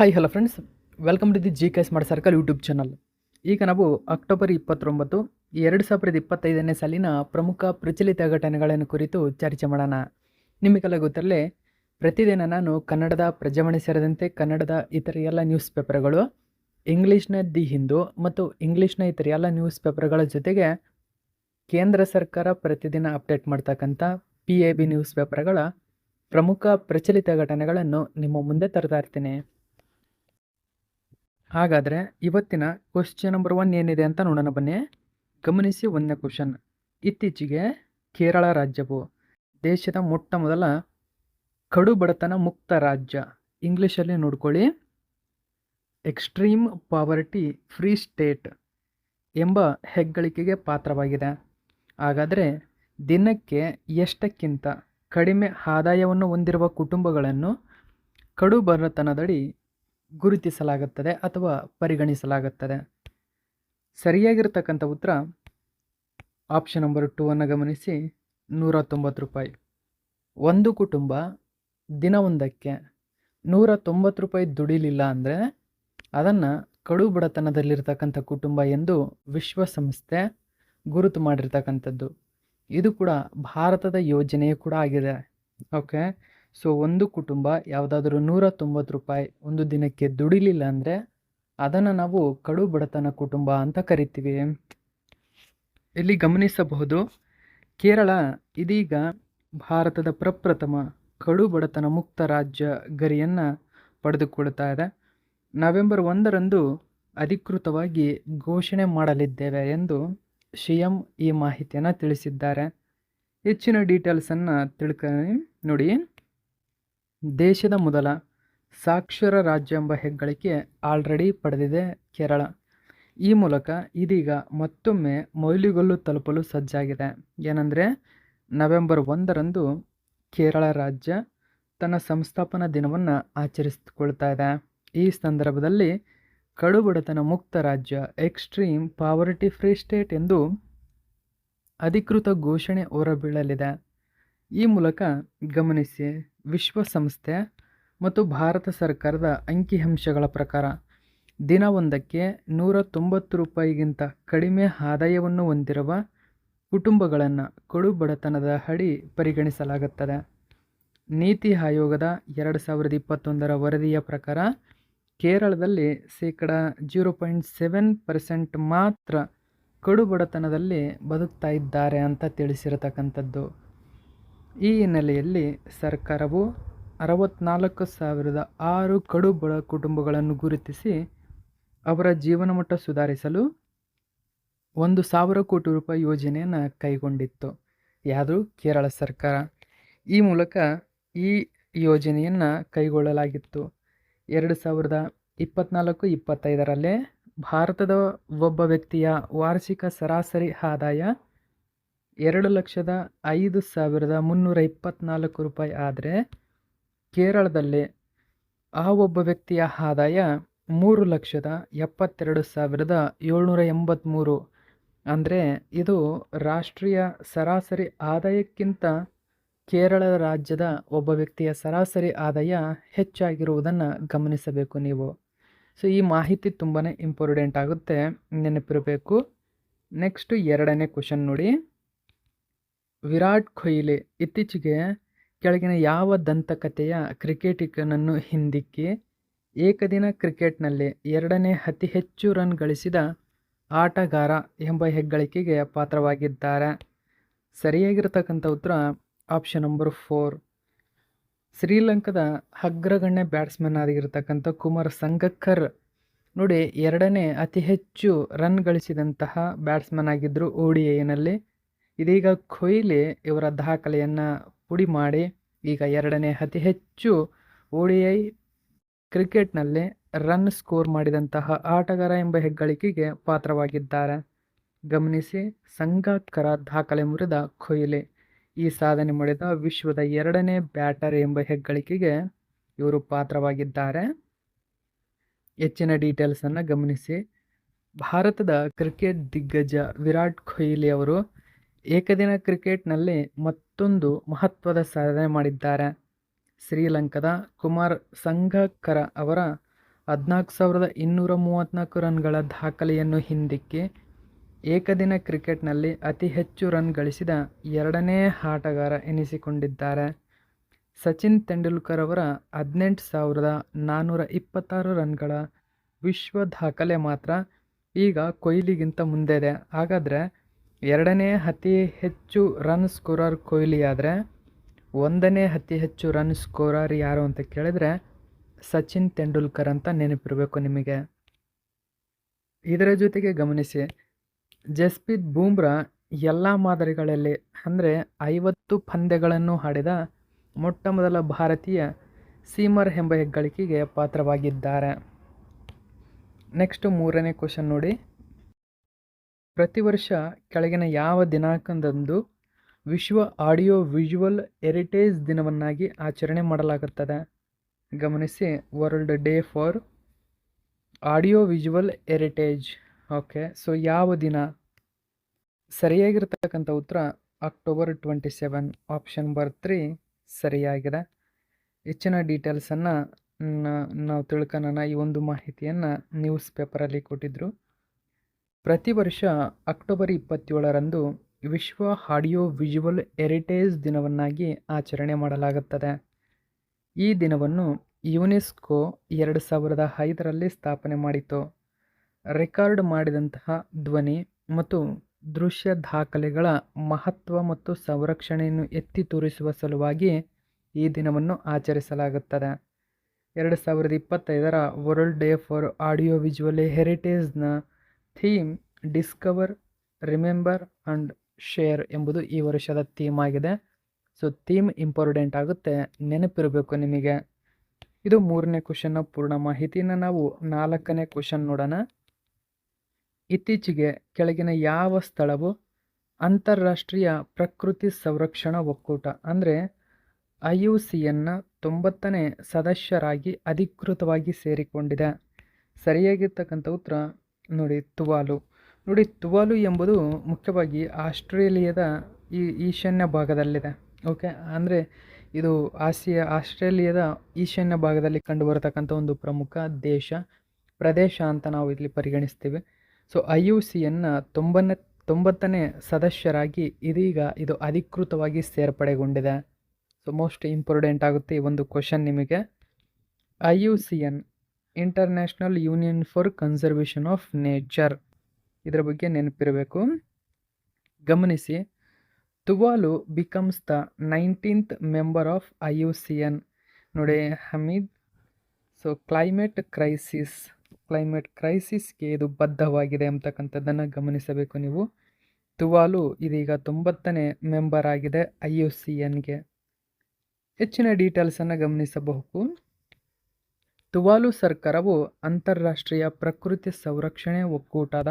Hi hello friends, welcome to the G K smart circle YouTube channel. ಈಗ ನಾವು October 29, 2025ನೇ ಸಾಲಿನ ಪ್ರಮುಖ ಪ್ರಚಲಿತ ಘಟನೆಗಳನ್ನು ಕುರಿತು ಚರ್ಚೆ ಮಾಡೋಣ. ನಿಮಗೆಲ್ಲ ಗೊತ್ತಿರಲಿ, ಪ್ರತಿದಿನ ನಾನು ಕನ್ನಡದ ಪ್ರಜಾವಾಣಿ ಸೇರಿದಂತೆ ಕನ್ನಡದ ಇತರ ಎಲ್ಲ ನ್ಯೂಸ್ ಪೇಪರ್ಗಳು, ಇಂಗ್ಲೀಷ್ನ ದಿ ಹಿಂದೂ ಮತ್ತು ಇಂಗ್ಲೀಷ್ನ ಇತರ ಎಲ್ಲ ನ್ಯೂಸ್ ಪೇಪರ್ಗಳ ಜೊತೆಗೆ ಕೇಂದ್ರ ಸರ್ಕಾರ ಪ್ರತಿದಿನ ಅಪ್ಡೇಟ್ ಮಾಡ್ತಕ್ಕಂಥ PAB ನ್ಯೂಸ್ ಪೇಪರ್ಗಳ ಪ್ರಮುಖ ಪ್ರಚಲಿತ ಘಟನೆಗಳನ್ನು ನಿಮ್ಮ ಮುಂದೆ ತರ್ತಾ ಇರ್ತೀನಿ. ಹಾಗಾದರೆ ಇವತ್ತಿನ ಕ್ವಶ್ಚನ್ ನಂಬರ್ 1 ಏನಿದೆ ಅಂತ ನೋಡೋಣ ಬನ್ನಿ. ಗಮನಿಸಿ. 1ನೇ ಕ್ವಶನ್. ಇತ್ತೀಚೆಗೆ ಕೇರಳ ರಾಜ್ಯವು ದೇಶದ ಮೊಟ್ಟ ಮೊದಲ ಕಡು ಬಡತನ ಮುಕ್ತ ರಾಜ್ಯ, ಇಂಗ್ಲೀಷಲ್ಲಿ ನೋಡ್ಕೊಳ್ಳಿ, ಎಕ್ಸ್ಟ್ರೀಮ್ ಪಾವರ್ಟಿ ಫ್ರೀ ಸ್ಟೇಟ್ ಎಂಬ ಹೆಗ್ಗಳಿಕೆಗೆ ಪಾತ್ರವಾಗಿದೆ. ಹಾಗಾದರೆ ದಿನಕ್ಕೆ ಎಷ್ಟಕ್ಕಿಂತ ಕಡಿಮೆ ಆದಾಯವನ್ನು ಹೊಂದಿರುವ ಕುಟುಂಬಗಳನ್ನು ಕಡು ಬಡತನದಡಿ ಗುರುತಿಸಲಾಗುತ್ತದೆ ಅಥವಾ ಪರಿಗಣಿಸಲಾಗುತ್ತದೆ? ಸರಿಯಾಗಿರ್ತಕ್ಕಂಥ ಉತ್ತರ ಆಪ್ಷನ್ ನಂಬರ್ 2 ಅನ್ನು ಗಮನಿಸಿ. 190 ರೂಪಾಯಿ. ಒಂದು ಕುಟುಂಬ ದಿನವೊಂದಕ್ಕೆ 190 ರೂಪಾಯಿ ದುಡಿಲಿಲ್ಲ ಅಂದರೆ ಅದನ್ನು ಕಡು ಬಡತನದಲ್ಲಿರ್ತಕ್ಕಂಥ ಕುಟುಂಬ ಎಂದು ವಿಶ್ವಸಂಸ್ಥೆ ಗುರುತು ಮಾಡಿರ್ತಕ್ಕಂಥದ್ದು. ಇದು ಕೂಡ ಭಾರತದ ಯೋಜನೆಯೂ ಕೂಡ ಆಗಿದೆ. ಓಕೆ, ಸೊ ಒಂದು ಕುಟುಂಬ ಯಾವುದಾದ್ರೂ 190 ರೂಪಾಯಿ ಒಂದು ದಿನಕ್ಕೆ ದುಡಿಲಿಲ್ಲ ಅಂದರೆ ಅದನ್ನು ನಾವು ಕಡು ಬಡತನ ಕುಟುಂಬ ಅಂತ ಕರಿತೀವಿ. ಇಲ್ಲಿ ಗಮನಿಸಬಹುದು, ಕೇರಳ ಇದೀಗ ಭಾರತದ ಪ್ರಪ್ರಥಮ ಕಡು ಬಡತನ ಮುಕ್ತ ರಾಜ್ಯ ಗರಿಯನ್ನು ಪಡೆದುಕೊಳ್ತಾ ಇದೆ. ನವೆಂಬರ್ 1ರಂದು ಅಧಿಕೃತವಾಗಿ ಘೋಷಣೆ ಮಾಡಲಿದ್ದೇವೆ ಎಂದು CM ಈ ಮಾಹಿತಿಯನ್ನು ತಿಳಿಸಿದ್ದಾರೆ. ಹೆಚ್ಚಿನ ಡೀಟೇಲ್ಸನ್ನು ತಿಳ್ಕೊಂಡು ನೋಡಿ. ದೇಶದ ಮೊದಲ ಸಾಕ್ಷರ ರಾಜ್ಯ ಎಂಬ ಹೆಗ್ಗಳಿಕೆ ಆಲ್ರೆಡಿ ಪಡೆದಿದೆ ಕೇರಳ. ಈ ಮೂಲಕ ಇದೀಗ ಮತ್ತೊಮ್ಮೆ ಮೈಲಿಗಲ್ಲು ತಲುಪಲು ಸಜ್ಜಾಗಿದೆ. ಏನಂದರೆ ನವೆಂಬರ್ 1ರಂದು ಕೇರಳ ರಾಜ್ಯ ತನ್ನ ಸಂಸ್ಥಾಪನಾ ದಿನವನ್ನು ಆಚರಿಸಿಕೊಳ್ತಾ ಇದೆ. ಈ ಸಂದರ್ಭದಲ್ಲಿ ಕಡು ಬಡತನ ಮುಕ್ತ ರಾಜ್ಯ, ಎಕ್ಸ್ಟ್ರೀಮ್ ಪಾವರ್ಟಿ ಫ್ರೀ ಸ್ಟೇಟ್ ಎಂದು ಅಧಿಕೃತ ಘೋಷಣೆ ಹೊರಬೀಳಲಿದೆ. ಈ ಮೂಲಕ ಗಮನಿಸಿ, ವಿಶ್ವಸಂಸ್ಥೆ ಮತ್ತು ಭಾರತ ಸರ್ಕಾರದ ಅಂಕಿಅಂಶಗಳ ಪ್ರಕಾರ ದಿನವೊಂದಕ್ಕೆ 190 ರೂಪಾಯಿಗಿಂತ ಕಡಿಮೆ ಆದಾಯವನ್ನು ಹೊಂದಿರುವ ಕುಟುಂಬಗಳನ್ನು ಕಡು ಬಡತನದ ಅಡಿ ಪರಿಗಣಿಸಲಾಗುತ್ತದೆ. ನೀತಿ ಆಯೋಗದ 2021ರ ವರದಿಯ ಪ್ರಕಾರ ಕೇರಳದಲ್ಲಿ ಶೇಕಡ 0.7% ಮಾತ್ರ ಕಡು ಬಡತನದಲ್ಲಿ ಬದುಕ್ತಾ ಇದ್ದಾರೆ ಅಂತ ತಿಳಿಸಿರತಕ್ಕಂಥದ್ದು. ಈ ಹಿನ್ನೆಲೆಯಲ್ಲಿ ಸರ್ಕಾರವು 64,006 ಕಡು ಬಡ ಕುಟುಂಬಗಳನ್ನು ಗುರುತಿಸಿ ಅವರ ಜೀವನ ಮಟ್ಟ ಸುಧಾರಿಸಲು 1,000 ಕೋಟಿ ರೂಪಾಯಿ ಯೋಜನೆಯನ್ನು ಕೈಗೊಂಡಿತ್ತು. ಯಾವುದು? ಕೇರಳ ಸರ್ಕಾರ. ಈ ಮೂಲಕ ಈ ಯೋಜನೆಯನ್ನು ಕೈಗೊಳ್ಳಲಾಗಿತ್ತು. 2024-25ರಲ್ಲಿ ಭಾರತದ ಒಬ್ಬ ವ್ಯಕ್ತಿಯ ವಾರ್ಷಿಕ ಸರಾಸರಿ ಆದಾಯ 2,05,324 ರೂಪಾಯಿ ಆದರೆ ಕೇರಳದಲ್ಲಿ ಆ ಒಬ್ಬ ವ್ಯಕ್ತಿಯ ಆದಾಯ 3,72,783. ಅಂದರೆ ಇದು ರಾಷ್ಟ್ರೀಯ ಸರಾಸರಿ ಆದಾಯಕ್ಕಿಂತ ಕೇರಳ ರಾಜ್ಯದ ಒಬ್ಬ ವ್ಯಕ್ತಿಯ ಸರಾಸರಿ ಆದಾಯ ಹೆಚ್ಚಾಗಿರುವುದನ್ನು ಗಮನಿಸಬೇಕು ನೀವು. ಸೊ ಈ ಮಾಹಿತಿ ತುಂಬಾ ಇಂಪಾರ್ಟೆಂಟ್ ಆಗುತ್ತೆ, ನೆನಪಿರಬೇಕು. ನೆಕ್ಸ್ಟ್ 2ನೇ ಕ್ವಶನ್ ನೋಡಿ. ವಿರಾಟ್ ಕೊಹ್ಲಿ ಇತ್ತೀಚೆಗೆ ಕೆಳಗಿನ ಯಾವ ದಂತಕಥೆಯ ಕ್ರಿಕೆಟಿಗನನ್ನು ಹಿಂದಿಕ್ಕಿ ಏಕದಿನ ಕ್ರಿಕೆಟ್ನಲ್ಲಿ 2ನೇ ಅತಿ ಹೆಚ್ಚು ರನ್ ಗಳಿಸಿದ ಆಟಗಾರ ಎಂಬ ಹೆಗ್ಗಳಿಕೆಗೆ ಪಾತ್ರವಾಗಿದ್ದಾರೆ? ಸರಿಯಾಗಿರ್ತಕ್ಕಂಥ ಉತ್ತರ ಆಪ್ಷನ್ ನಂಬರ್ 4. ಶ್ರೀಲಂಕಾದ ಅಗ್ರಗಣ್ಯ ಬ್ಯಾಟ್ಸ್ಮನ್ ಆಗಿರ್ತಕ್ಕಂಥ ಕುಮಾರ್ ಸಂಗಕ್ಕರ್ ನೋಡಿ 2ನೇ ಅತಿ ಹೆಚ್ಚು ರನ್ ಗಳಿಸಿದಂತಹ ಬ್ಯಾಟ್ಸ್ಮನ್ ಆಗಿದ್ದರು ODIನಲ್ಲಿ. ಇದೀಗ ಕೊಹ್ಲಿ ಇವರ ದಾಖಲೆಯನ್ನು ಪುಡಿ ಮಾಡಿ ಈಗ 2ನೇ ಅತಿ ಹೆಚ್ಚು ODI ಕ್ರಿಕೆಟ್ನಲ್ಲಿ ರನ್ ಸ್ಕೋರ್ ಮಾಡಿದಂತಹ ಆಟಗಾರ ಎಂಬ ಹೆಗ್ಗಳಿಕೆಗೆ ಪಾತ್ರವಾಗಿದ್ದಾರೆ. ಗಮನಿಸಿ, ಸಂಗಕ್ಕರ ದಾಖಲೆ ಮುರಿದ ಕೊಹ್ಲಿ ಈ ಸಾಧನೆ ಮಾಡಿದ ವಿಶ್ವದ 2ನೇ ಬ್ಯಾಟರ್ ಎಂಬ ಹೆಗ್ಗಳಿಕೆಗೆ ಇವರು ಪಾತ್ರವಾಗಿದ್ದಾರೆ. ಹೆಚ್ಚಿನ ಡೀಟೇಲ್ಸನ್ನು ಗಮನಿಸಿ. ಭಾರತದ ಕ್ರಿಕೆಟ್ ದಿಗ್ಗಜ ವಿರಾಟ್ ಕೊಹ್ಲಿ ಅವರು ಏಕದಿನ ಕ್ರಿಕೆಟ್ನಲ್ಲಿ ಮತ್ತೊಂದು ಮಹತ್ವದ ಸಾಧನೆ ಮಾಡಿದ್ದಾರೆ. ಶ್ರೀಲಂಕಾದ ಕುಮಾರ್ ಸಂಗಕ್ಕರ ಅವರ 14,234 ರನ್ಗಳ ದಾಖಲೆಯನ್ನು ಹಿಂದಿಕ್ಕಿ ಏಕದಿನ ಕ್ರಿಕೆಟ್ನಲ್ಲಿ ಅತಿ ಹೆಚ್ಚು ರನ್ ಗಳಿಸಿದ ಎರಡನೇ ಆಟಗಾರ ಎನಿಸಿಕೊಂಡಿದ್ದಾರೆ. ಸಚಿನ್ ತೆಂಡೂಲ್ಕರ್ ಅವರ 18,426 ರನ್ಗಳ ವಿಶ್ವ ದಾಖಲೆ ಮಾತ್ರ ಈಗ ಕೊಹ್ಲಿಗಿಂತ ಮುಂದೆ ಇದೆ. ಹಾಗಾದರೆ ಎರಡನೇ ಅತಿ ಹೆಚ್ಚು ರನ್ ಸ್ಕೋರರ್ ಕೊಹ್ಲಿ ಆದರೆ ಒಂದನೇ ಅತಿ ಹೆಚ್ಚು ರನ್ ಸ್ಕೋರರ್ ಯಾರು ಅಂತ ಕೇಳಿದರೆ ಸಚಿನ್ ತೆಂಡೂಲ್ಕರ್ ಅಂತ ನೆನಪಿರಬೇಕು ನಿಮಗೆ. ಇದರ ಜೊತೆಗೆ ಗಮನಿಸಿ, ಜಸ್ಪ್ರೀತ್ ಬೂಮ್ರಾ ಎಲ್ಲ ಮಾದರಿಗಳಲ್ಲಿ ಅಂದರೆ 50 ಪಂದ್ಯಗಳನ್ನು ಆಡಿದ ಮೊಟ್ಟ ಮೊದಲ ಭಾರತೀಯ ಸೀಮರ್ ಎಂಬ ಹೆಗ್ಗಳಿಕೆಗೆ ಪಾತ್ರವಾಗಿದ್ದಾರೆ. ನೆಕ್ಸ್ಟ್ 3ನೇ ಕ್ವಶನ್ ನೋಡಿ. ಪ್ರತಿ ವರ್ಷ ಕೆಳಗಿನ ಯಾವ ದಿನಾಂಕದಂದು ವಿಶ್ವ ಆಡಿಯೋ ವಿಜುವಲ್ ಹೆರಿಟೇಜ್ ದಿನವನ್ನಾಗಿ ಆಚರಣೆ ಮಾಡಲಾಗುತ್ತದೆ? ಗಮನಿಸಿ, world day for audio visual heritage. Okay, so ಯಾವ ದಿನ? ಸರಿಯಾಗಿರ್ತಕ್ಕಂಥ ಉತ್ತರ ಅಕ್ಟೋಬರ್ 27. ಆಪ್ಷನ್ ನಂಬರ್ 3 ಸರಿಯಾಗಿದೆ. ಹೆಚ್ಚಿನ ಡೀಟೇಲ್ಸನ್ನು ನಾವು ತಿಳ್ಕೊಳ್ಳೋಣ. ಈ ಒಂದು ಮಾಹಿತಿಯನ್ನು ನ್ಯೂಸ್ ಪೇಪರಲ್ಲಿ ಕೊಟ್ಟಿದ್ದರು. ಪ್ರತಿ ವರ್ಷ ಅಕ್ಟೋಬರ್ 27ರಂದು ವಿಶ್ವ ಆಡಿಯೋ ವಿಜುವಲ್ ಹೆರಿಟೇಜ್ ದಿನವನ್ನಾಗಿ ಆಚರಣೆ ಮಾಡಲಾಗುತ್ತದೆ. ಈ ದಿನವನ್ನು ಯುನೆಸ್ಕೋ 2005ರಲ್ಲಿ ಸ್ಥಾಪನೆ ಮಾಡಿತು. ರೆಕಾರ್ಡ್ ಮಾಡಿದಂತಹ ಧ್ವನಿ ಮತ್ತು ದೃಶ್ಯ ದಾಖಲೆಗಳ ಮಹತ್ವ ಮತ್ತು ಸಂರಕ್ಷಣೆಯನ್ನು ಎತ್ತಿ ತೋರಿಸುವ ಸಲುವಾಗಿ ಈ ದಿನವನ್ನು ಆಚರಿಸಲಾಗುತ್ತದೆ. 2025ರ world day for audio visual ಹೆರಿಟೇಜ್ನ theme discover, remember and share ಎಂಬುದು ಈ ವರ್ಷದ ಥೀಮ್ ಆಗಿದೆ. ಸೊ ಥೀಮ್ ಇಂಪಾರ್ಟೆಂಟ್ ಆಗುತ್ತೆ, ನೆನಪಿರಬೇಕು ನಿಮಗೆ. ಇದು 3ನೇ ಕ್ವಶನ್ನ ಪೂರ್ಣ ಮಾಹಿತಿನ. ನಾವು 4ನೇ ಕ್ವಶನ್ ನೋಡೋಣ. ಇತ್ತೀಚೆಗೆ ಕೆಳಗಿನ ಯಾವ ಸ್ಥಳವು ಅಂತಾರಾಷ್ಟ್ರೀಯ ಪ್ರಕೃತಿ ಸಂರಕ್ಷಣಾ ಒಕ್ಕೂಟ ಅಂದರೆ IUCNನ 90ನೇ ಸದಸ್ಯರಾಗಿ ಅಧಿಕೃತವಾಗಿ ಸೇರಿಕೊಂಡಿದೆ? ಸರಿಯಾಗಿರ್ತಕ್ಕಂಥ ಉತ್ತರ ನೋಡಿ, ತುವಾಲು. ನೋಡಿ, ತುವಾಲು ಎಂಬುದು ಮುಖ್ಯವಾಗಿ ಆಸ್ಟ್ರೇಲಿಯಾದ ಈಶಾನ್ಯ ಭಾಗದಲ್ಲಿದೆ. ಓಕೆ, ಅಂದರೆ ಇದು ಆಸ್ಟ್ರೇಲಿಯಾದ ಈಶಾನ್ಯ ಭಾಗದಲ್ಲಿ ಕಂಡುಬರತಕ್ಕಂಥ ಒಂದು ಪ್ರಮುಖ ಪ್ರದೇಶ ಅಂತ ನಾವು ಇಲ್ಲಿ ಪರಿಗಣಿಸ್ತೀವಿ. ಸೊ IUCNನ 90ನೇ ಸದಸ್ಯರಾಗಿ ಇದೀಗ ಇದು ಅಧಿಕೃತವಾಗಿ ಸೇರ್ಪಡೆಗೊಂಡಿದೆ. ಸೊ ಮೋಸ್ಟ್ ಇಂಪಾರ್ಟೆಂಟ್ ಆಗುತ್ತೆ ಈ ಒಂದು ಕ್ವಶನ್ ನಿಮಗೆ. IUCN international union for conservation of nature, ಇದರ ಬಗ್ಗೆ ನೆನಪಿರಬೇಕು. ಗಮನಿಸಿ, Tuvalu becomes the 19th member of IUCN. ನೋಡಿ ಹಮೀದ್, ಸೊ ಕ್ಲೈಮೇಟ್ ಕ್ರೈಸಿಸ್ಗೆ ಇದು ಬದ್ಧವಾಗಿದೆ ಅಂತಕ್ಕಂಥದ್ದನ್ನು ಗಮನಿಸಬೇಕು ನೀವು. ತುವಾಲು ಇದೀಗ 90ನೇ ಮೆಂಬರ್ ಆಗಿದೆ IUCNಗೆ. ಹೆಚ್ಚಿನ ಡೀಟೇಲ್ಸನ್ನು ಗಮನಿಸಬಹುದು. ತುವಾಲು ಸರ್ಕಾರವು ಅಂತಾರಾಷ್ಟ್ರೀಯ ಪ್ರಕೃತಿ ಸಂರಕ್ಷಣೆ ಒಕ್ಕೂಟದ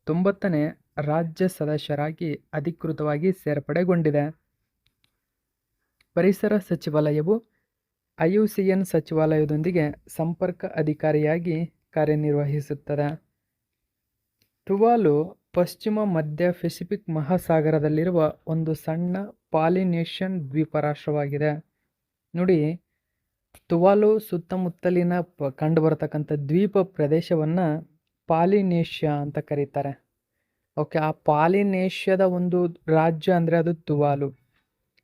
90ನೇ ರಾಜ್ಯ ಸದಸ್ಯರಾಗಿ ಅಧಿಕೃತವಾಗಿ ಸೇರ್ಪಡೆಗೊಂಡಿದೆ. ಪರಿಸರ ಸಚಿವಾಲಯವು IUCN ಸಚಿವಾಲಯದೊಂದಿಗೆ ಸಂಪರ್ಕ ಅಧಿಕಾರಿಯಾಗಿ ಕಾರ್ಯನಿರ್ವಹಿಸುತ್ತದೆ. ತುವಾಲು ಪಶ್ಚಿಮ ಮಧ್ಯ ಪೆಸಿಫಿಕ್ ಮಹಾಸಾಗರದಲ್ಲಿರುವ ಒಂದು ಸಣ್ಣ ಪಾಲಿನೇಷಿಯನ್ ದ್ವೀಪ ರಾಷ್ಟ್ರವಾಗಿದೆ. ನೋಡಿ, ತುವಾಲು ಸುತ್ತಮುತ್ತಲಿನ ಕಂಡುಬರತಕ್ಕಂಥ ದ್ವೀಪ ಪ್ರದೇಶವನ್ನು ಪಾಲಿನೇಷ್ಯಾ ಅಂತ ಕರೀತಾರೆ. ಓಕೆ, ಆ ಪಾಲಿನೇಷ್ಯಾದ ಒಂದು ರಾಜ್ಯ ಅಂದರೆ ಅದು ತುವಾಲು.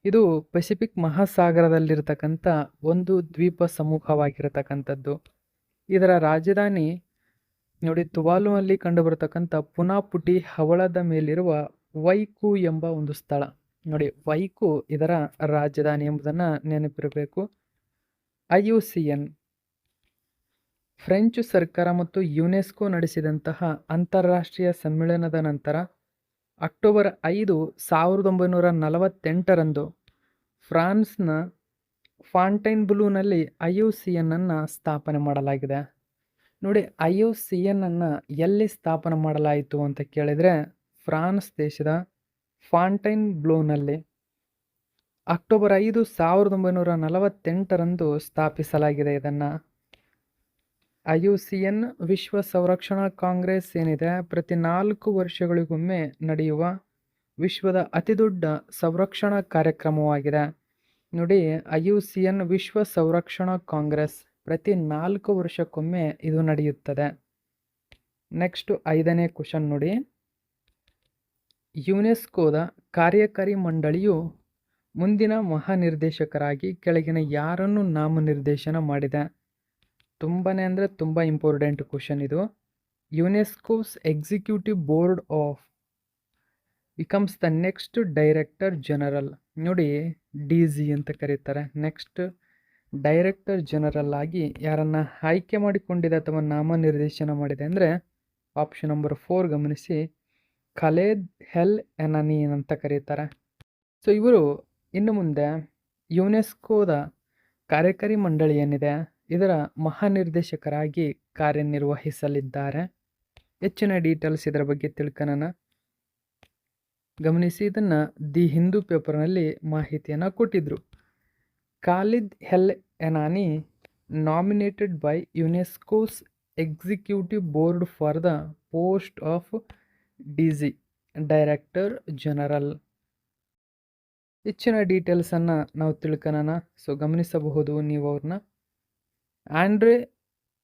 ಇದು ಪೆಸಿಫಿಕ್ ಮಹಾಸಾಗರದಲ್ಲಿರ್ತಕ್ಕಂಥ ಒಂದು ದ್ವೀಪ ಸಮೂಹವಾಗಿರತಕ್ಕಂಥದ್ದು. ಇದರ ರಾಜಧಾನಿ ನೋಡಿ, ತುವಾಲುವಲ್ಲಿ ಕಂಡುಬರತಕ್ಕಂಥ ಪುನಾಪುಟಿ ಹವಳದ ಮೇಲಿರುವ ವೈಕು ಎಂಬ ಒಂದು ಸ್ಥಳ. ನೋಡಿ, ವೈಕು ಇದರ ರಾಜಧಾನಿ ಎಂಬುದನ್ನು ನೆನಪಿರಬೇಕು. IUCN ಫ್ರೆಂಚ್ ಸರ್ಕಾರ ಮತ್ತು ಯುನೆಸ್ಕೋ ನಡೆಸಿದಂತಹ ಅಂತಾರಾಷ್ಟ್ರೀಯ ಸಮ್ಮೇಳನದ ನಂತರ ಅಕ್ಟೋಬರ್ 5, 1948ರಂದು ಫ್ರಾನ್ಸ್ನ ಫಾಂಟೈನ್ಬ್ಲೂನಲ್ಲಿ IUCNನ್ನು ಸ್ಥಾಪನೆ ಮಾಡಲಾಗಿದೆ. ನೋಡಿ, IUCNನ್ನು ಎಲ್ಲಿ ಸ್ಥಾಪನೆ ಮಾಡಲಾಯಿತು ಅಂತ ಕೇಳಿದರೆ ಫ್ರಾನ್ಸ್ ದೇಶದ ಫಾಂಟೈನ್ಬ್ಲೂನಲ್ಲಿ ಅಕ್ಟೋಬರ್ 5, 1948ರಂದು ಸ್ಥಾಪಿಸಲಾಗಿದೆ. ಇದನ್ನು IUCN ವಿಶ್ವ ಸಂರಕ್ಷಣಾ ಕಾಂಗ್ರೆಸ್ ಏನಿದೆ, ಪ್ರತಿ 4 ವರ್ಷಗಳಿಗೊಮ್ಮೆ ನಡೆಯುವ ವಿಶ್ವದ ಅತಿದೊಡ್ಡ ಸಂರಕ್ಷಣಾ ಕಾರ್ಯಕ್ರಮವಾಗಿದೆ. ನೋಡಿ, IUCN ವಿಶ್ವ ಸಂರಕ್ಷಣಾ ಕಾಂಗ್ರೆಸ್ ಪ್ರತಿ 4 ವರ್ಷಕ್ಕೊಮ್ಮೆ ಇದು ನಡೆಯುತ್ತದೆ. ನೆಕ್ಸ್ಟ್ 5ನೇ ಕ್ವಶನ್ ನೋಡಿ. ಯುನೆಸ್ಕೋದ ಕಾರ್ಯಕಾರಿ ಮಂಡಳಿಯು ಮುಂದಿನ ಮಹಾನಿರ್ದೇಶಕರಾಗಿ ಕೆಳಗಿನ ಯಾರನ್ನು ನಾಮನಿರ್ದೇಶನ ಮಾಡಿದೆ? ತುಂಬಾನೇ ಅಂದರೆ ತುಂಬ ಇಂಪಾರ್ಟೆಂಟ್ ಕ್ವಶನ್ ಇದು. UNESCO's executive board of becomes the next director general. ನೋಡಿ, DG ಅಂತ ಕರೀತಾರೆ. ನೆಕ್ಸ್ಟ್ ಡೈರೆಕ್ಟರ್ ಜನರಲ್ ಆಗಿ ಯಾರನ್ನ ಆಯ್ಕೆ ಮಾಡಿಕೊಂಡಿದೆ ಅಥವಾ ನಾಮನಿರ್ದೇಶನ ಮಾಡಿದೆ ಅಂದರೆ ಆಪ್ಷನ್ ನಂಬರ್ 4 ಗಮನಿಸಿ, ಖಾಲಿದ್ ಎಲ್ ಎನಾನಿ ಅಂತ ಕರೀತಾರೆ. ಸೊ ಇವರು ಇನ್ನು ಮುಂದೆ ಯುನೆಸ್ಕೋದ ಕಾರ್ಯಕಾರಿ ಮಂಡಳಿ ಏನಿದೆ ಇದರ ಮಹಾನಿರ್ದೇಶಕರಾಗಿ ಕಾರ್ಯನಿರ್ವಹಿಸಲಿದ್ದಾರೆ. ಹೆಚ್ಚಿನ ಡೀಟೇಲ್ಸ್ ಇದರ ಬಗ್ಗೆ ತಿಳ್ಕೊಳ್ಳೋಣ. ಗಮನಿಸಿ, ಇದನ್ನು ದಿ ಹಿಂದೂ ಪೇಪರ್ನಲ್ಲಿ ಮಾಹಿತಿಯನ್ನು ಕೊಟ್ಟಿದ್ರು. Khalid El Enany nominated by UNESCO's executive board for the post of DG director general. ಹೆಚ್ಚಿನ ಡೀಟೇಲ್ಸನ್ನು ನಾವು ತಿಳ್ಕೊಳ್ಳೋಣ. ಸೊ ಗಮನಿಸಬಹುದು ನೀವು ಅವ್ರನ್ನ. ಆಂಡ್ರೆ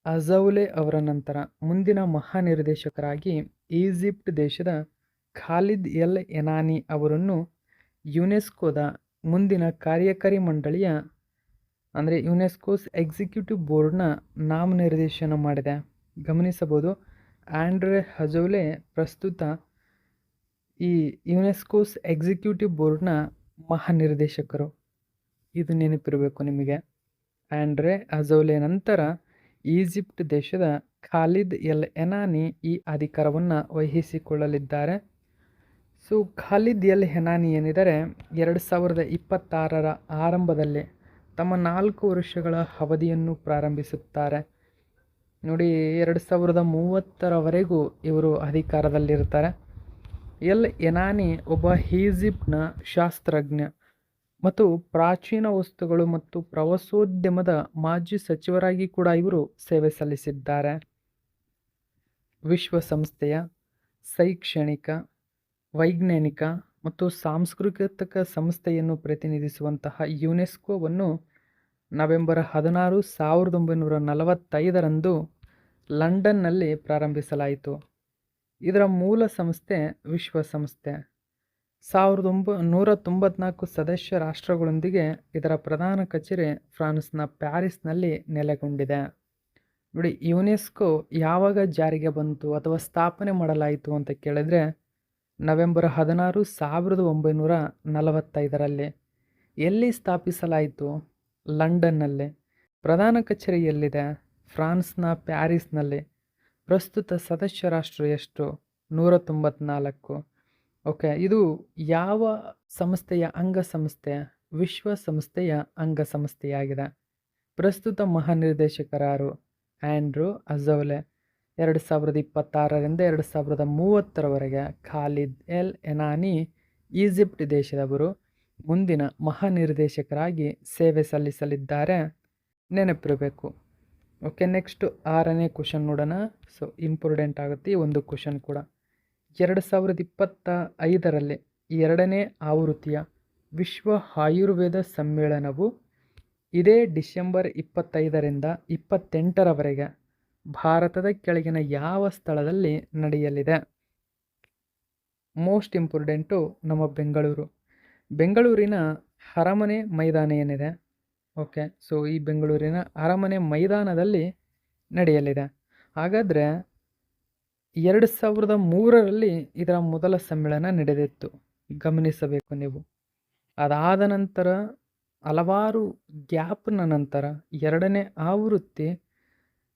ಅಜೌಲೆ ಅವರ ನಂತರ ಮುಂದಿನ ಮಹಾನಿರ್ದೇಶಕರಾಗಿ ಈಜಿಪ್ಟ್ ದೇಶದ ಖಾಲಿದ್ ಎಲ್ ಎನಾನಿ ಅವರನ್ನು ಯುನೆಸ್ಕೋದ ಮುಂದಿನ ಕಾರ್ಯಕಾರಿ ಮಂಡಳಿಯ ಅಂದರೆ ಯುನೆಸ್ಕೋಸ್ ಎಕ್ಸಿಕ್ಯೂಟಿವ್ ಬೋರ್ಡ್ನ ನಾಮನಿರ್ದೇಶನ ಮಾಡಿದೆ. ಗಮನಿಸಬಹುದು, ಆಂಡ್ರೆ ಅಜೌಲೆ ಪ್ರಸ್ತುತ ಈ ಯುನೆಸ್ಕೋಸ್ ಎಕ್ಸಿಕ್ಯೂಟಿವ್ ಬೋರ್ಡ್ನ ಮಹಾನಿರ್ದೇಶಕರು. ಇದು ನೆನಪಿರಬೇಕು ನಿಮಗೆ. ಆಂಡ್ರೆ ಅಜೌಲೆ ನಂತರ ಈಜಿಪ್ಟ್ ದೇಶದ ಖಾಲಿದ್ ಎಲ್ ಎನಾನಿ ಈ ಅಧಿಕಾರವನ್ನು ವಹಿಸಿಕೊಳ್ಳಲಿದ್ದಾರೆ. ಸೊ ಖಾಲಿದ್ ಎಲ್ ಎನಾನಿ ಏನಿದ್ದಾರೆ 2026ರ ಆರಂಭದಲ್ಲಿ ತಮ್ಮ 4 ವರ್ಷಗಳ ಅವಧಿಯನ್ನು ಪ್ರಾರಂಭಿಸುತ್ತಾರೆ. ನೋಡಿ, 2030ರವರೆಗೂ ಇವರು ಅಧಿಕಾರದಲ್ಲಿರ್ತಾರೆ. ಎಲ್ ಎನಾನಿ ಒಬ್ಬ ಈಜಿಪ್ಟ್ನ ಶಾಸ್ತ್ರಜ್ಞ ಮತ್ತು ಪ್ರಾಚೀನ ವಸ್ತುಗಳು ಮತ್ತು ಪ್ರವಾಸೋದ್ಯಮದ ಮಾಜಿ ಸಚಿವರಾಗಿ ಕೂಡ ಇವರು ಸೇವೆ ಸಲ್ಲಿಸಿದ್ದಾರೆ. ವಿಶ್ವಸಂಸ್ಥೆಯ ಶೈಕ್ಷಣಿಕ, ವೈಜ್ಞಾನಿಕ ಮತ್ತು ಸಾಂಸ್ಕೃತಿಕ ಸಂಸ್ಥೆಯನ್ನು ಪ್ರತಿನಿಧಿಸುವಂತಹ ಯುನೆಸ್ಕೋವನ್ನು ನವೆಂಬರ್ 16, 1945ರಂದು ಲಂಡನ್ನಲ್ಲಿ ಪ್ರಾರಂಭಿಸಲಾಯಿತು. ಇದರ ಮೂಲ ಸಂಸ್ಥೆ ವಿಶ್ವಸಂಸ್ಥೆ. 1994 ಸದಸ್ಯ ರಾಷ್ಟ್ರಗಳೊಂದಿಗೆ ಇದರ ಪ್ರಧಾನ ಕಚೇರಿ ಫ್ರಾನ್ಸ್ನ ಪ್ಯಾರಿಸ್ನಲ್ಲಿ ನೆಲೆಗೊಂಡಿದೆ. ನೋಡಿ, ಯುನೆಸ್ಕೋ ಯಾವಾಗ ಜಾರಿಗೆ ಬಂತು ಅಥವಾ ಸ್ಥಾಪನೆ ಮಾಡಲಾಯಿತು ಅಂತ ಕೇಳಿದ್ರೆ ನವೆಂಬರ್ 16, 1945ರಲ್ಲಿ. ಎಲ್ಲಿ ಸ್ಥಾಪಿಸಲಾಯಿತು? ಲಂಡನ್ನಲ್ಲಿ. ಪ್ರಧಾನ ಕಚೇರಿ ಎಲ್ಲಿದೆ? ಫ್ರಾನ್ಸ್ನ ಪ್ಯಾರಿಸ್ನಲ್ಲಿ. ಪ್ರಸ್ತುತ ಸದಸ್ಯ ರಾಷ್ಟ್ರ ಎಷ್ಟು? 194. ಓಕೆ, ಇದು ಯಾವ ಸಂಸ್ಥೆಯ ಅಂಗಸಂಸ್ಥೆ? ವಿಶ್ವಸಂಸ್ಥೆಯ ಅಂಗಸಂಸ್ಥೆಯಾಗಿದೆ. ಪ್ರಸ್ತುತ ಮಹಾನಿರ್ದೇಶಕರಾರು ಆಂಡ್ರೆ ಅಜೌಲೆ. 2026ರಿಂದ 2030ರವರೆಗೆ ಖಾಲಿದ್ ಎಲ್ ಎನಾನಿ ಈಜಿಪ್ಟ್ ದೇಶದವರು ಮುಂದಿನ ಮಹಾನಿರ್ದೇಶಕರಾಗಿ ಸೇವೆ ಸಲ್ಲಿಸಲಿದ್ದಾರೆ. ನೆನಪಿರಬೇಕು. ಓಕೆ, ನೆಕ್ಸ್ಟ್ 6ನೇ ಕ್ವಶನ್ ನೋಡೋಣ. ಸೊ ಇಂಪಾರ್ಟೆಂಟ್ ಆಗುತ್ತೆ ಈ ಒಂದು ಕ್ವಶನ್ ಕೂಡ. 2025ರಲ್ಲಿ 2ನೇ ಆವೃತ್ತಿಯ ವಿಶ್ವ ಆಯುರ್ವೇದ ಸಮ್ಮೇಳನವು ಇದೇ ಡಿಸೆಂಬರ್ 25ರಿಂದ 28ರವರೆಗೆ ಭಾರತದ ಕೆಳಗಿನ ಯಾವ ಸ್ಥಳದಲ್ಲಿ ನಡೆಯಲಿದೆ? ಮೋಸ್ಟ್ ಇಂಪಾರ್ಟೆಂಟು ನಮ್ಮ ಬೆಂಗಳೂರಿನ ಅರಮನೆ ಮೈದಾನ ಏನಿದೆ. ಓಕೆ, ಸೊ ಈ ಬೆಂಗಳೂರಿನ ಅರಮನೆ ಮೈದಾನದಲ್ಲಿ ನಡೆಯಲಿದೆ. ಹಾಗಾದರೆ 2003ರಲ್ಲಿ ಇದರ ಮೊದಲ ಸಮ್ಮೇಳನ ನಡೆದಿತ್ತು. ಗಮನಿಸಬೇಕು ನೀವು. ಅದಾದ ನಂತರ ಹಲವಾರು ಗ್ಯಾಪ್ನ ನಂತರ 2ನೇ ಆವೃತ್ತಿ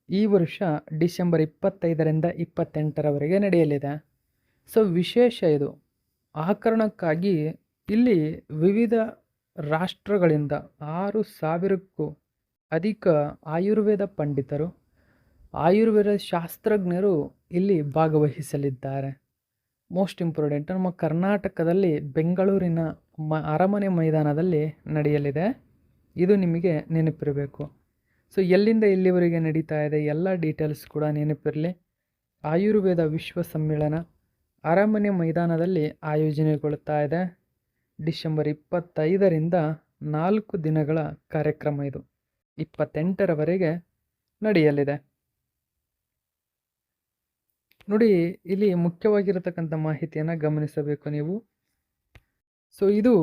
ಈ ವರ್ಷ ಡಿಸೆಂಬರ್ 25ರಿಂದ 28ರವರೆಗೆ ನಡೆಯಲಿದೆ. ಸೊ ವಿಶೇಷ ಇದು. ಆ ಕಾರಣಕ್ಕಾಗಿ ಇಲ್ಲಿ ವಿವಿಧ ರಾಷ್ಟ್ರಗಳಿಂದ 6,000ಕ್ಕೂ ಅಧಿಕ ಆಯುರ್ವೇದ ಪಂಡಿತರು, ಆಯುರ್ವೇದ ಶಾಸ್ತ್ರಜ್ಞರು ಇಲ್ಲಿ ಭಾಗವಹಿಸಲಿದ್ದಾರೆ. ಮೋಸ್ಟ್ ಇಂಪಾರ್ಟೆಂಟ್, ನಮ್ಮ ಕರ್ನಾಟಕದಲ್ಲಿ ಬೆಂಗಳೂರಿನ ಅರಮನೆ ಮೈದಾನದಲ್ಲಿ ನಡೆಯಲಿದೆ. ಇದು ನಿಮಗೆ ನೆನಪಿರಬೇಕು. ಸೊ ಎಲ್ಲಿಂದ ಎಲ್ಲಿವರೆಗೆ ನಡೀತಾ ಇದೆ ಎಲ್ಲ ಡೀಟೇಲ್ಸ್ ಕೂಡ ನೆನಪಿರಲಿ. ಆಯುರ್ವೇದ ವಿಶ್ವ ಸಮ್ಮೇಳನ ಅರಮನೆ ಮೈದಾನದಲ್ಲಿ ಆಯೋಜನೆಗೊಳ್ಳುತ್ತಾ ಇದೆ. ಡಿಸೆಂಬರ್ 25ರಿಂದ 4 ದಿನಗಳ ಕಾರ್ಯಕ್ರಮ ಇದು. 28ರವರೆಗೆ ನಡೆಯಲಿದೆ. ನೋಡಿ, ಇಲ್ಲಿ ಮುಖ್ಯವಾಗಿರತಕ್ಕಂಥ ಮಾಹಿತಿಯನ್ನು ಗಮನಿಸಬೇಕು ನೀವು. ಸೊ ಇದು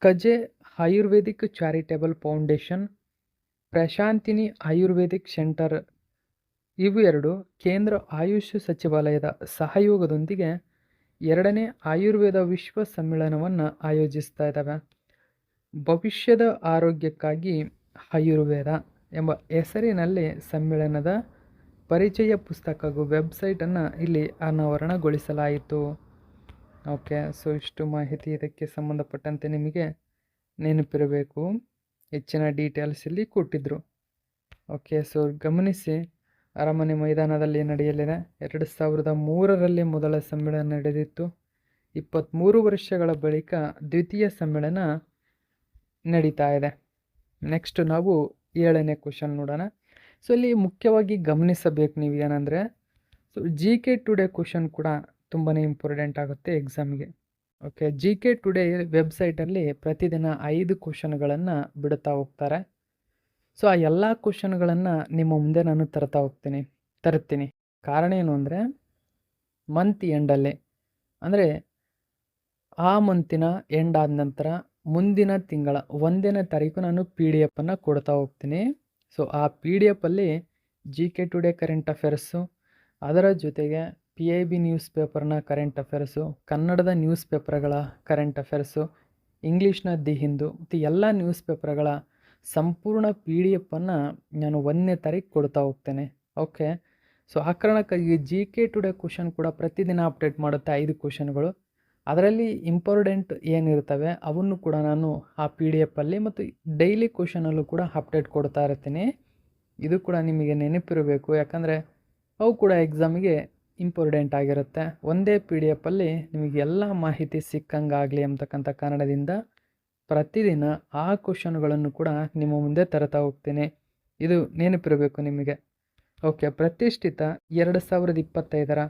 Kaje Ayurvedic charitable foundation, Prashantini Ayurvedic centre ಇವು ಎರಡು ಕೇಂದ್ರ ಆಯುಷ್ ಸಚಿವಾಲಯದ ಸಹಯೋಗದೊಂದಿಗೆ 2ನೇ ಆಯುರ್ವೇದ ವಿಶ್ವ ಸಮ್ಮೇಳನವನ್ನು ಆಯೋಜಿಸ್ತಾ ಇದ್ದಾವೆ. ಭವಿಷ್ಯದ ಆರೋಗ್ಯಕ್ಕಾಗಿ ಆಯುರ್ವೇದ ಎಂಬ ಹೆಸರಿನಲ್ಲಿ ಸಮ್ಮೇಳನದ ಪರಿಚಯ ಪುಸ್ತಕ ಹಾಗೂ ವೆಬ್ಸೈಟನ್ನು ಇಲ್ಲಿ ಅನಾವರಣಗೊಳಿಸಲಾಯಿತು. ಓಕೆ, ಸೊ ಇಷ್ಟು ಮಾಹಿತಿ ಇದಕ್ಕೆ ಸಂಬಂಧಪಟ್ಟಂತೆ ನಿಮಗೆ ನೆನಪಿರಬೇಕು. ಹೆಚ್ಚಿನ ಡೀಟೇಲ್ಸ್ ಇಲ್ಲಿ ಕೊಟ್ಟಿದ್ದರು. ಓಕೆ, ಸೊ ಗಮನಿಸಿ, ಅರಮನೆ ಮೈದಾನದಲ್ಲಿ ನಡೆಯಲಿದೆ. 2003ರಲ್ಲಿ ಮೊದಲ ಸಮ್ಮೇಳನ ನಡೆದಿತ್ತು. 23 ವರ್ಷಗಳ ಬಳಿಕ ದ್ವಿತೀಯ ಸಮ್ಮೇಳನ ನಡೀತಾ ಇದೆ. ನೆಕ್ಸ್ಟ್ ನಾವು 7ನೇ ಕ್ವಶನ್ ನೋಡೋಣ. ಸೊ ಇಲ್ಲಿ ಮುಖ್ಯವಾಗಿ ಗಮನಿಸಬೇಕು ನೀವು ಏನಂದರೆ, ಸೊ GK ಟುಡೇ ಕ್ವಶನ್ ಕೂಡ ತುಂಬಾ ಇಂಪಾರ್ಟೆಂಟ್ ಆಗುತ್ತೆ ಎಕ್ಸಾಮ್ಗೆ. ಓಕೆ, GK ಟುಡೇ ವೆಬ್ಸೈಟಲ್ಲಿ ಪ್ರತಿದಿನ 5 ಕ್ವಶನ್ಗಳನ್ನು ಬಿಡುತ್ತಾ ಹೋಗ್ತಾರೆ. ಸೊ ಆ ಎಲ್ಲ ಕ್ವಶನ್ಗಳನ್ನು ನಿಮ್ಮ ಮುಂದೆ ನಾನು ತರುತ್ತೀನಿ. ಕಾರಣ ಏನು ಅಂದರೆ, ಮಂತ್ ಎಂಡಲ್ಲಿ ಅಂದರೆ ಆ ಮಂತಿನ ಎಂಡ್ ಆದ ನಂತರ ಮುಂದಿನ ತಿಂಗಳ 1ನೇ ತಾರೀಕು ನಾನು PDF ಅನ್ನು ಕೊಡ್ತಾ ಹೋಗ್ತೀನಿ. ಸೊ ಆ PDF-ಅಲ್ಲಿ GK ಟುಡೇ ಕರೆಂಟ್ ಅಫೇರ್ಸು, ಅದರ ಜೊತೆಗೆ PIB ನ್ಯೂಸ್ ಪೇಪರ್ನ ಕರೆಂಟ್ ಅಫೇರ್ಸು, ಕನ್ನಡದ ನ್ಯೂಸ್ ಪೇಪರ್ಗಳ ಕರೆಂಟ್ ಅಫೇರ್ಸು, ಇಂಗ್ಲೀಷ್ನ ದಿ ಹಿಂದೂ ಮತ್ತು ಎಲ್ಲ ನ್ಯೂಸ್ ಪೇಪರ್ಗಳ ಸಂಪೂರ್ಣ PDF-ಅನ್ನು ನಾನು 1ನೇ ತಾರೀಕು ಕೊಡ್ತಾ ಹೋಗ್ತೇನೆ. ಓಕೆ, ಸೊ ಆ ಕಾರಣಕ್ಕಾಗಿ GK ಟುಡೇ ಕ್ವಶನ್ ಕೂಡ ಪ್ರತಿದಿನ ಅಪ್ಡೇಟ್ ಮಾಡುತ್ತೆ 5 ಕ್ವಶನ್ಗಳು. ಅದರಲ್ಲಿ ಇಂಪಾರ್ಟೆಂಟ್ ಏನಿರ್ತವೆ ಅವನ್ನು ಕೂಡ ನಾನು ಆ PDF-ಅಲ್ಲಿ ಮತ್ತು ಡೈಲಿ ಕ್ವಶನಲ್ಲೂ ಕೂಡ ಅಪ್ಡೇಟ್ ಕೊಡ್ತಾ ಇರ್ತೀನಿ. ಇದು ಕೂಡ ನಿಮಗೆ ನೆನಪಿರಬೇಕು, ಯಾಕಂದರೆ ಅವು ಕೂಡ ಎಕ್ಸಾಮಿಗೆ ಇಂಪಾರ್ಟೆಂಟ್ ಆಗಿರುತ್ತೆ. ಒಂದೇ PDF-ಅಲ್ಲಿ ನಿಮಗೆ ಎಲ್ಲ ಮಾಹಿತಿ ಸಿಕ್ಕಂಗಾಗಲಿ ಅಂತಕ್ಕಂಥ ಕಾರಣದಿಂದ ಪ್ರತಿದಿನ ಆ ಕ್ವಶನ್ಗಳನ್ನು ಕೂಡ ನಿಮ್ಮ ಮುಂದೆ ತರ್ತಾ ಹೋಗ್ತೀನಿ. ಇದು ನೆನಪಿರಬೇಕು ನಿಮಗೆ. ಓಕೆ, ಪ್ರತಿಷ್ಠಿತ 2025ರ